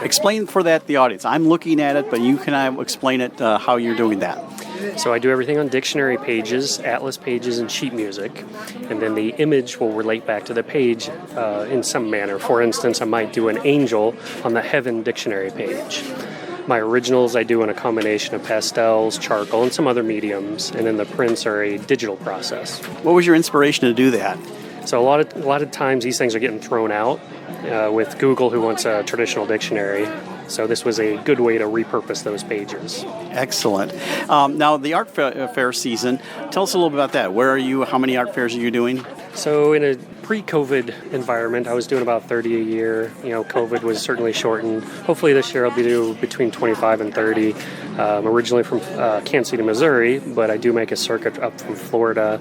Explain for the audience. I'm looking at it, but you can explain it how you're doing that. So I do everything on dictionary pages, atlas pages, and sheet music, and then the image will relate back to the page in some manner. For instance, I might do an angel on the heaven dictionary page. My originals I do in a combination of pastels, charcoal, and some other mediums, and then the prints are a digital process. What was your inspiration to do that? So a lot of times these things are getting thrown out with Google, who wants a traditional dictionary. So this was a good way to repurpose those pages. Excellent. Now, the art fair season, tell us a little bit about that. Where are you? How many art fairs are you doing? So in a pre-COVID environment, I was doing about 30 a year. COVID was certainly shortened. Hopefully this year I'll be doing between 25 and 30. Originally from Kansas City, Missouri, but I do make a circuit up from Florida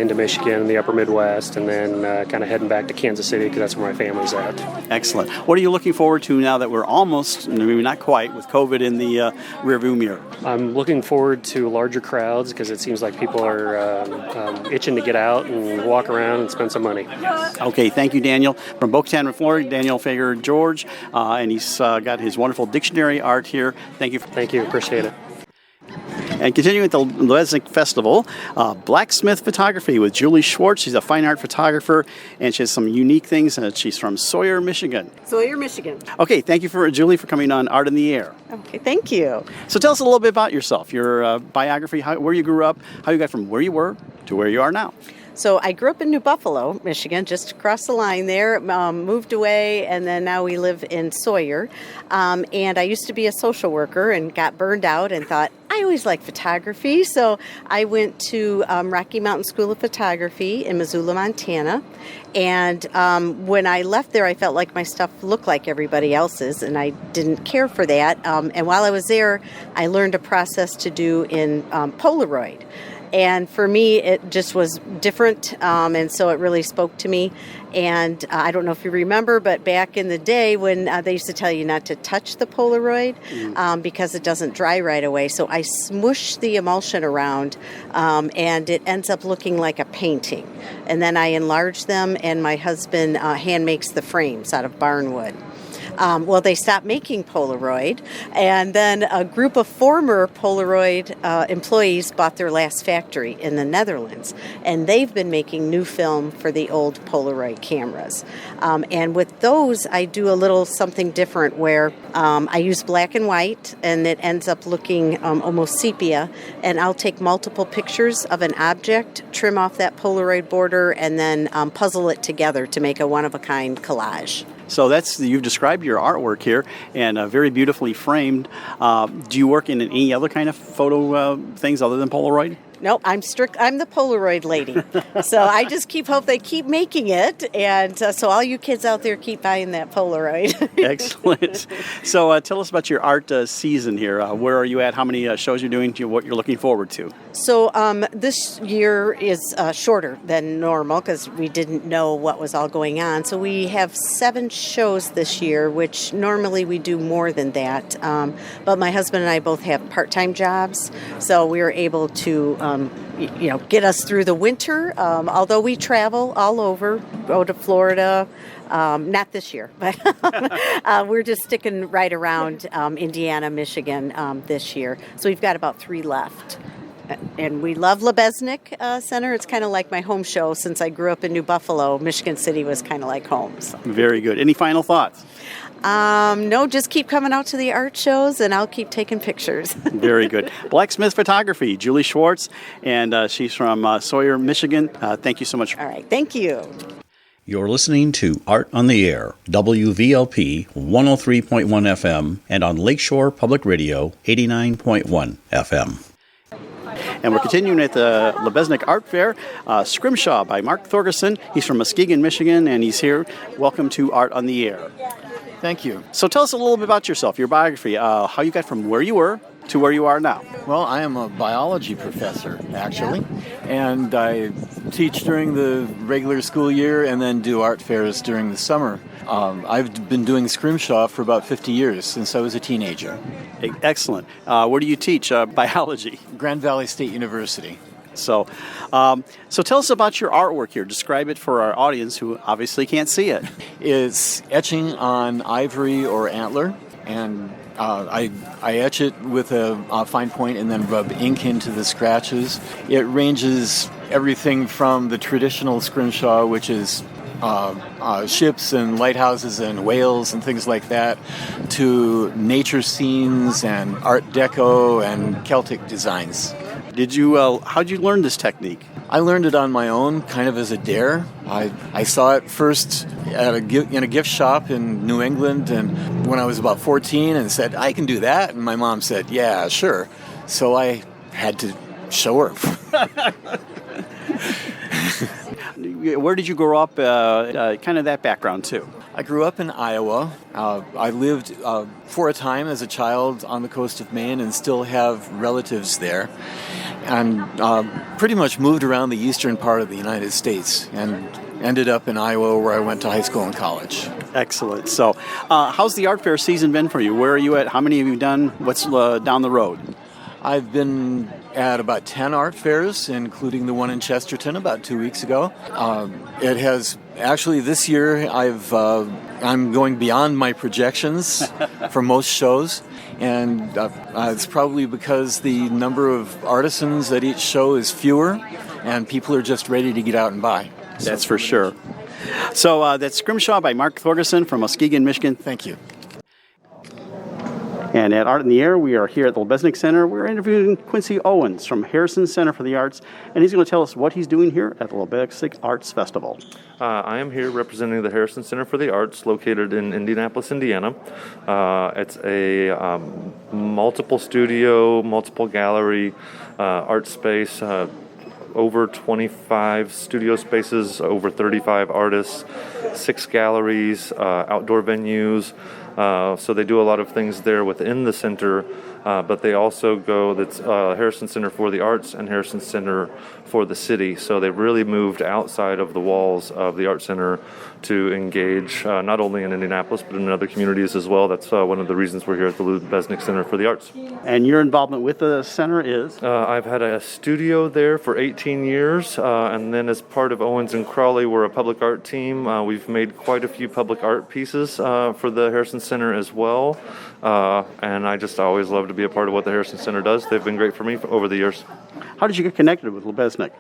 into Michigan, the upper Midwest, and then kind of heading back to Kansas City because that's where my family's at. Excellent. What are you looking forward to now that we're almost, maybe not quite, with COVID in the rearview mirror? I'm looking forward to larger crowds because it seems like people are itching to get out and walk around and spend some money. Okay, thank you, Daniel. From Boca Raton, Florida, Daniel Fayer George, and he's got his wonderful dictionary art here. Thank you. Thank you. Appreciate it. And continuing with the Lubeznik Festival, Blacksmith Photography with Julie Schwartz. She's a fine art photographer, and she has some unique things. She's from Sawyer, Michigan. Sawyer, Michigan. Okay, thank you, Julie, for coming on Art in the Air. Okay, thank you. So tell us a little bit about yourself, your biography, where you grew up, how you got from where you were to where you are now. So I grew up in New Buffalo, Michigan, just across the line there, moved away, and then now we live in Sawyer. And I used to be a social worker and got burned out and thought, I always liked photography. So I went to Rocky Mountain School of Photography in Missoula, Montana. And when I left there, I felt like my stuff looked like everybody else's, and I didn't care for that. And while I was there, I learned a process to do in Polaroid. And for me, it just was different, and so it really spoke to me. And I don't know if you remember, but back in the day when they used to tell you not to touch the Polaroid because it doesn't dry right away. So I smush the emulsion around, and it ends up looking like a painting. And then I enlarge them, and my husband hand makes the frames out of barn wood. Well, they stopped making Polaroid, and then a group of former Polaroid employees bought their last factory in the Netherlands, and they've been making new film for the old Polaroid cameras. And with those, I do a little something different where I use black and white, and it ends up looking almost sepia, and I'll take multiple pictures of an object, trim off that Polaroid border, and then puzzle it together to make a one-of-a-kind collage. So you've described your artwork here, and very beautifully framed. Do you work in any other kind of photo things other than Polaroid? Nope, I'm the Polaroid lady. So I just hope they keep making it, and so all you kids out there keep buying that Polaroid. Excellent. So tell us about your art season here. Where are you at? How many shows you're doing? What you're looking forward to? So this year is shorter than normal because we didn't know what was all going on. So we have 7 shows this year, which normally we do more than that. But my husband and I both have part-time jobs, so we were able to get us through the winter, although we travel all over, go to Florida, not this year, but we're just sticking right around Indiana, Michigan this year. So we've got about 3 left. And we love Lubeznik Center. It's kind of like my home show. Since I grew up in New Buffalo, Michigan City was kind of like home. So. Very good. Any final thoughts? No, just keep coming out to the art shows, and I'll keep taking pictures. Very good. Blacksmith Photography, Julie Schwartz, and she's from Sawyer, Michigan. Thank you so much. All right, thank you. You're listening to Art on the Air, WVLP 103.1 FM, and on Lakeshore Public Radio 89.1 FM. And we're continuing at the Lubeznik Art Fair, Scrimshaw by Mark Thorgerson. He's from Muskegon, Michigan, and he's here. Welcome to Art on the Air. Thank you. So tell us a little bit about yourself, your biography, how you got from where you were to where you are now. Well, I am a biology professor, actually, and I teach during the regular school year and then do art fairs during the summer. I've been doing Scrimshaw for about 50 years, since I was a teenager. Excellent. Where do you teach biology? Grand Valley State University. So tell us about your artwork here. Describe it for our audience who obviously can't see it. It's etching on ivory or antler, and I etch it with a fine point and then rub ink into the scratches. It ranges everything from the traditional Scrimshaw, which is ships and lighthouses and whales and things like that, to nature scenes and Art Deco and Celtic designs. How'd you learn this technique? I learned it on my own, kind of as a dare. I saw it first in a gift shop in New England, and when I was about 14, and said, I can do that. And my mom said, yeah, sure. So I had to show her. Where did you grow up, kind of that background too? I grew up in Iowa. I lived for a time as a child on the coast of Maine and still have relatives there. And pretty much moved around the eastern part of the United States and ended up in Iowa, where I went to high school and college. Excellent. So how's the art fair season been for you? Where are you at? How many have you done? What's down the road? I've been at about 10 art fairs, including the one in Chesterton about 2 weeks ago. It has actually this year I'm going beyond my projections for most shows, and it's probably because the number of artisans at each show is fewer, and people are just ready to get out and buy. That's for sure. So that's Scrimshaw by Mark Thorgerson from Muskegon, Michigan. Thank you. And at Art in the Air, we are here at the Lubeznik Center. We're interviewing Quincy Owens from Harrison Center for the Arts, and he's going to tell us what he's doing here at the Lubeznik Arts Festival. I am here representing the Harrison Center for the Arts, located in Indianapolis, Indiana. It's a multiple studio, multiple gallery art space, over 25 studio spaces, over 35 artists, 6 galleries, outdoor venues. So they do a lot of things there within the center, but they also that's Harrison Center for the Arts and Harrison Center for the City. So they've really moved outside of the walls of the Art Center to engage not only in Indianapolis, but in other communities as well. That's one of the reasons we're here at the Lubeznik Center for the Arts. And your involvement with the center is? I've had a studio there for 18 years, and then as part of Owens & Crawley, we're a public art team. We've made quite a few public art pieces for the Harrison Center as well. And I just always love to be a part of what the Harrison Center does. They've been great for me over the years. How did you get connected with Lubeznik?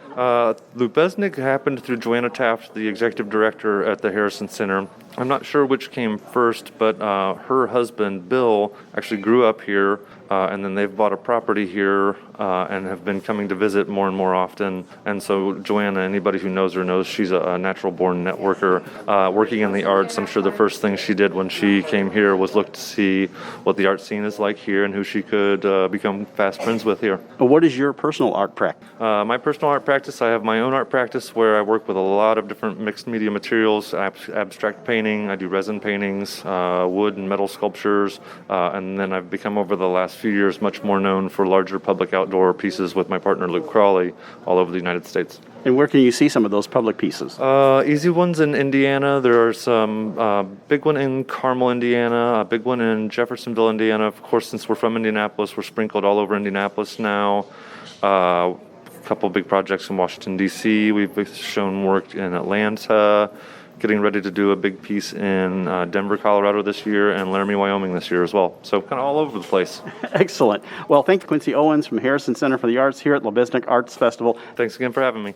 Lubeznik happened through Joanna Taft, the executive director at the Harrison Center. I'm not sure which came first, but her husband, Bill, actually grew up here, and then they've bought a property here and have been coming to visit more and more often. And so Joanna, anybody who knows her knows she's a natural-born networker working in the arts. I'm sure the first thing she did when she came here was look to see what the art scene is like here and who she could become fast friends with here. What is your personal art practice? My personal art practice, I have my own art practice where I work with a lot of different mixed media materials, abstract painting, I do resin paintings, wood and metal sculptures, and then I've become over the last few years much more known for larger public outdoor pieces with my partner Luke Crawley all over the United States. And where can you see some of those public pieces? Easy ones in Indiana. There are some big one in Carmel, Indiana, a big one in Jeffersonville, Indiana. Of course, since we're from Indianapolis, we're sprinkled all over Indianapolis now. A couple big projects in Washington, D.C. We've shown work in Atlanta, getting ready to do a big piece in Denver, Colorado this year, and Laramie, Wyoming this year as well. So kind of all over the place. Excellent. Well, thank you, Quincy Owens from Harrison Center for the Arts here at Lubeznik Arts Festival. Thanks again for having me.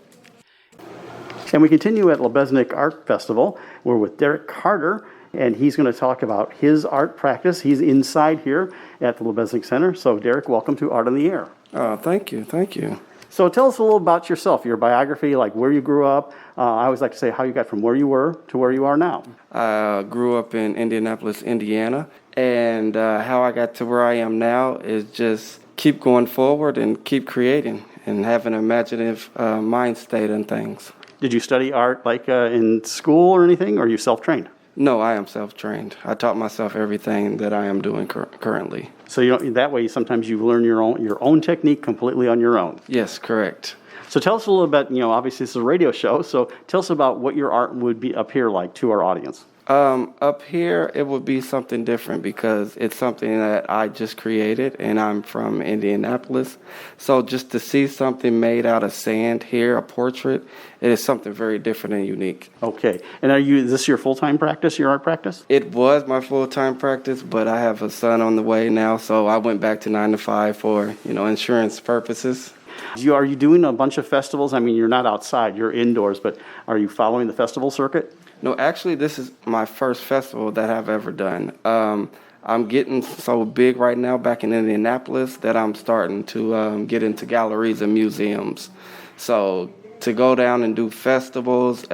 And we continue at Lubeznik Art Festival. We're with Derek Carter, and he's going to talk about his art practice. He's inside here at the Lubeznik Center. So, Derek, welcome to Art on the Air. Thank you. So tell us a little about yourself, your biography, like where you grew up. I always like to say how you got from where you were to where you are now. I grew up in Indianapolis, Indiana, and how I got to where I am now is just keep going forward and keep creating and have an imaginative mind state and things. Did you study art like in school or anything, or are you self-trained? No, I am self-trained. I taught myself everything that I am doing currently. So that way sometimes you learn your own technique completely on your own. Yes, correct. So tell us a little bit, obviously this is a radio show, so tell us about what your art would be up here like to our audience. Up here, it would be something different because it's something that I just created, and I'm from Indianapolis. So just to see something made out of sand here, a portrait, it is something very different and unique. Okay. And is this your full-time practice, your art practice? It was my full-time practice, but I have a son on the way now, so I went back to 9 to 5 for, insurance purposes. Are you doing a bunch of festivals? I mean, you're not outside, you're indoors, but are you following the festival circuit? No, actually, this is my first festival that I've ever done. I'm getting so big right now back in Indianapolis that I'm starting to get into galleries and museums. So to go down and do festivals,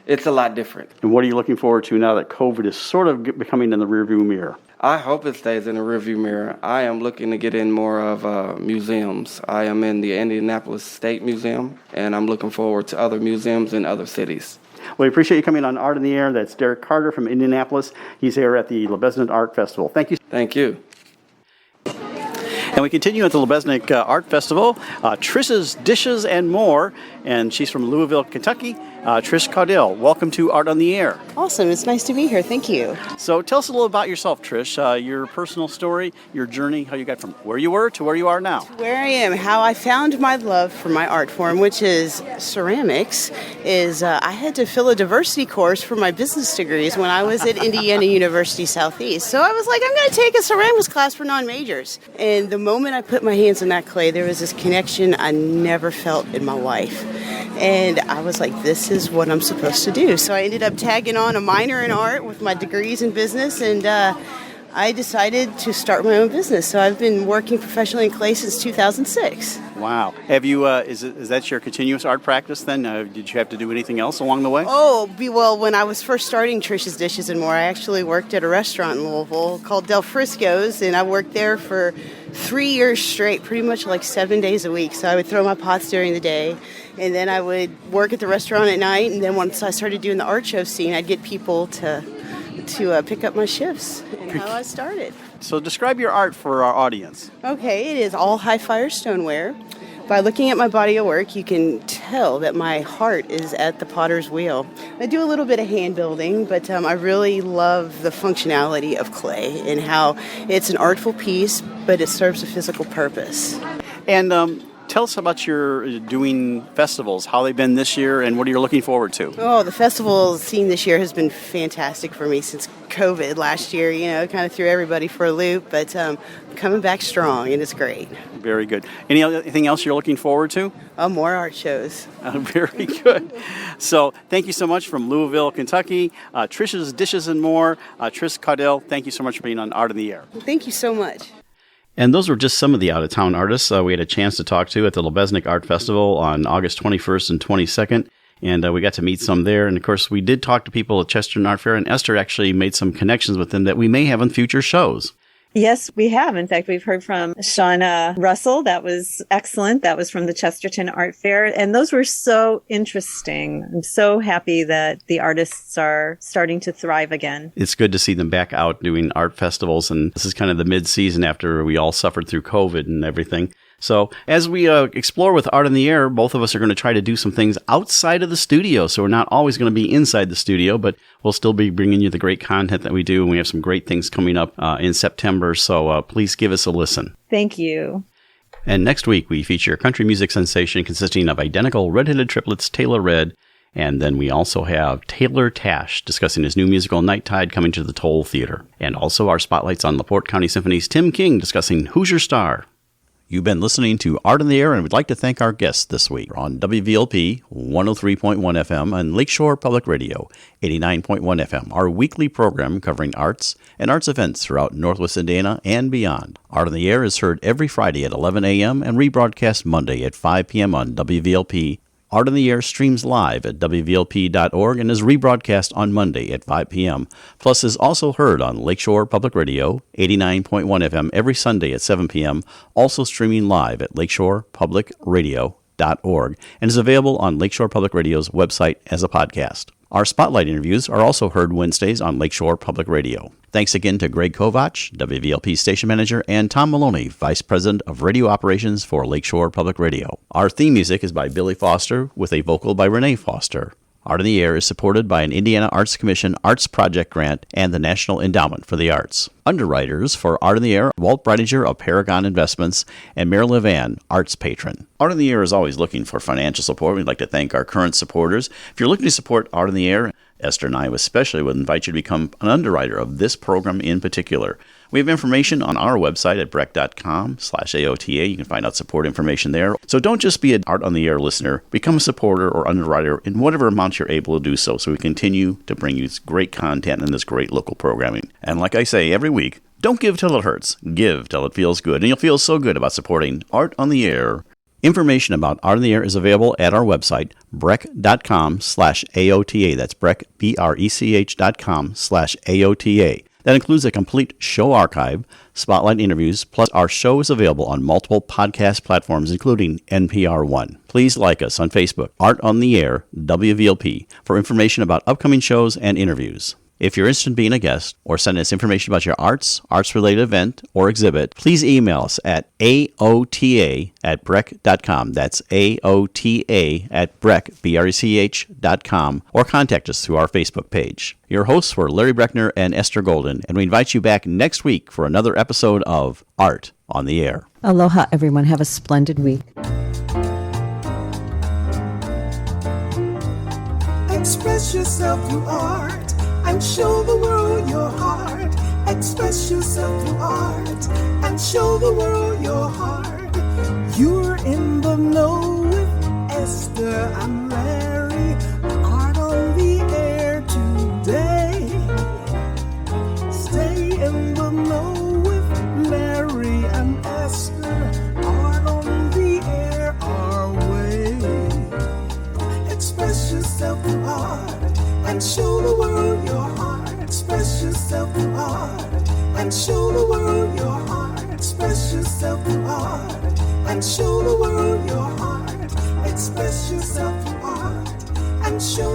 it's a lot different. And what are you looking forward to now that COVID is sort of becoming in the rearview mirror? I hope it stays in the rearview mirror. I am looking to get in more of museums. I am in the Indianapolis State Museum, and I'm looking forward to other museums in other cities. Well, we appreciate you coming on Art in the Air. That's Derek Carter from Indianapolis. He's here at the Lubeznik Art Festival. Thank you. Thank you. And we continue at the Lubeznik Art Festival, Trish's Dishes and More, and she's from Louisville, Kentucky. Trish Caudill, welcome to Art on the Air. Awesome. It's nice to be here. Thank you. So tell us a little about yourself, Trish, your personal story, your journey, how you got from where you were to where you are now. Where I am, how I found my love for my art form, which is ceramics, is I had to fill a diversity course for my business degrees when I was at Indiana University Southeast. So I was like, I'm going to take a ceramics class for non-majors. And the moment I put my hands on that clay, there was this connection I never felt in my life. And I was like, this is what I'm supposed to do. So I ended up tagging on a minor in art with my degrees in business, and I decided to start my own business. So I've been working professionally in clay since 2006. Wow. Have you, is that your continuous art practice then? Did you have to do anything else along the way? Well, when I was first starting Trish's Dishes and More, I actually worked at a restaurant in Louisville called Del Frisco's, and I worked there for 3 years straight, pretty much like 7 days a week. So I would throw my pots during the day, and then I would work at the restaurant at night, and then once I started doing the art show scene, I'd get people to pick up my shifts, and how I started. So describe your art for our audience. Okay, it is all high fire stoneware. By looking at my body of work, you can tell that my heart is at the potter's wheel. I do a little bit of hand building, but I really love the functionality of clay and how it's an artful piece, but it serves a physical purpose. And tell us about your doing festivals, how they've been this year, and what are you looking forward to? Oh, the festival scene this year has been fantastic for me since COVID last year. It kind of threw everybody for a loop, but coming back strong, and it's great. Very good. Anything else you're looking forward to? More art shows. Very good. So thank you so much from Louisville, Kentucky, Trish's Dishes and More. Trish Caudell, thank you so much for being on Art on the Air. Thank you so much. And those were just some of the out-of-town artists we had a chance to talk to at the Lubeznik Art Festival on August 21st and 22nd. And we got to meet some there. And, of course, we did talk to people at Chesterton Art Fair, and Esther actually made some connections with them that we may have in future shows. Yes, we have. In fact, we've heard from Shauna Russell. That was excellent. That was from the Chesterton Art Fair. And those were so interesting. I'm so happy that the artists are starting to thrive again. It's good to see them back out doing art festivals. And this is kind of the mid-season after we all suffered through COVID and everything. So as we explore with Art on the Air, both of us are going to try to do some things outside of the studio. So we're not always going to be inside the studio, but we'll still be bringing you the great content that we do. And we have some great things coming up in September. So please give us a listen. Thank you. And next week, we feature a country music sensation consisting of identical red-headed triplets, Taylor Red. And then we also have Taylor Tash discussing his new musical Night Tide coming to the Toll Theater. And also our spotlights on LaPorte County Symphony's Tim King discussing Who's Your Star? You've been listening to Art on the Air, and we'd like to thank our guests this week on WVLP 103.1 FM and Lakeshore Public Radio 89.1 FM, our weekly program covering arts and arts events throughout Northwest Indiana and beyond. Art on the Air is heard every Friday at 11 a.m. and rebroadcast Monday at 5 p.m. on WVLP. Art on the Air streams live at WVLP.org and is rebroadcast on Monday at 5 p.m. Plus is also heard on Lakeshore Public Radio, 89.1 FM every Sunday at 7 p.m., also streaming live at lakeshorepublicradio.org and is available on Lakeshore Public Radio's website as a podcast. Our spotlight interviews are also heard Wednesdays on Lakeshore Public Radio. Thanks again to Greg Kovach, WVLP station manager, and Tom Maloney, vice president of radio operations for Lakeshore Public Radio. Our theme music is by Billy Foster with a vocal by Renee Foster. Art on the Air is supported by an Indiana Arts Commission Arts Project Grant and the National Endowment for the Arts. Underwriters for Art on the Air, Walt Breidinger of Paragon Investments and Mary Levan, Arts Patron. Art on the Air is always looking for financial support. We'd like to thank our current supporters. If you're looking to support Art on the Air, Esther and I especially would invite you to become an underwriter of this program in particular. We have information on our website at breck.com/AOTA. You can find out support information there. So don't just be an Art on the Air listener. Become a supporter or underwriter in whatever amount you're able to do so we continue to bring you this great content and this great local programming. And like I say every week, don't give till it hurts. Give till it feels good. And you'll feel so good about supporting Art on the Air. Information about Art on the Air is available at our website, breck.com/AOTA. That's Breck, BRECH.com/AOTA. That includes a complete show archive, spotlight interviews, plus our show is available on multiple podcast platforms, including NPR One. Please like us on Facebook, Art on the Air, WVLP, for information about upcoming shows and interviews. If you're interested in being a guest or sending us information about your arts-related event or exhibit, please email us at aota@breck.com. That's aota@breck, BRECH.com, or contact us through our Facebook page. Your hosts were Larry Breckner and Esther Golden, and we invite you back next week for another episode of Art on the Air. Aloha, everyone. Have a splendid week. Express yourself through art and show the world your heart. Express yourself through art and show the world your heart. You're in the know with Esther and Larry. Art on the Air today. Stay in the know with Larry and Esther. Art on the Air our way. Express yourself through art and show the world your heart. Express yourself through art and show the world your heart. Express yourself through art and show the world your heart. Express yourself through art and show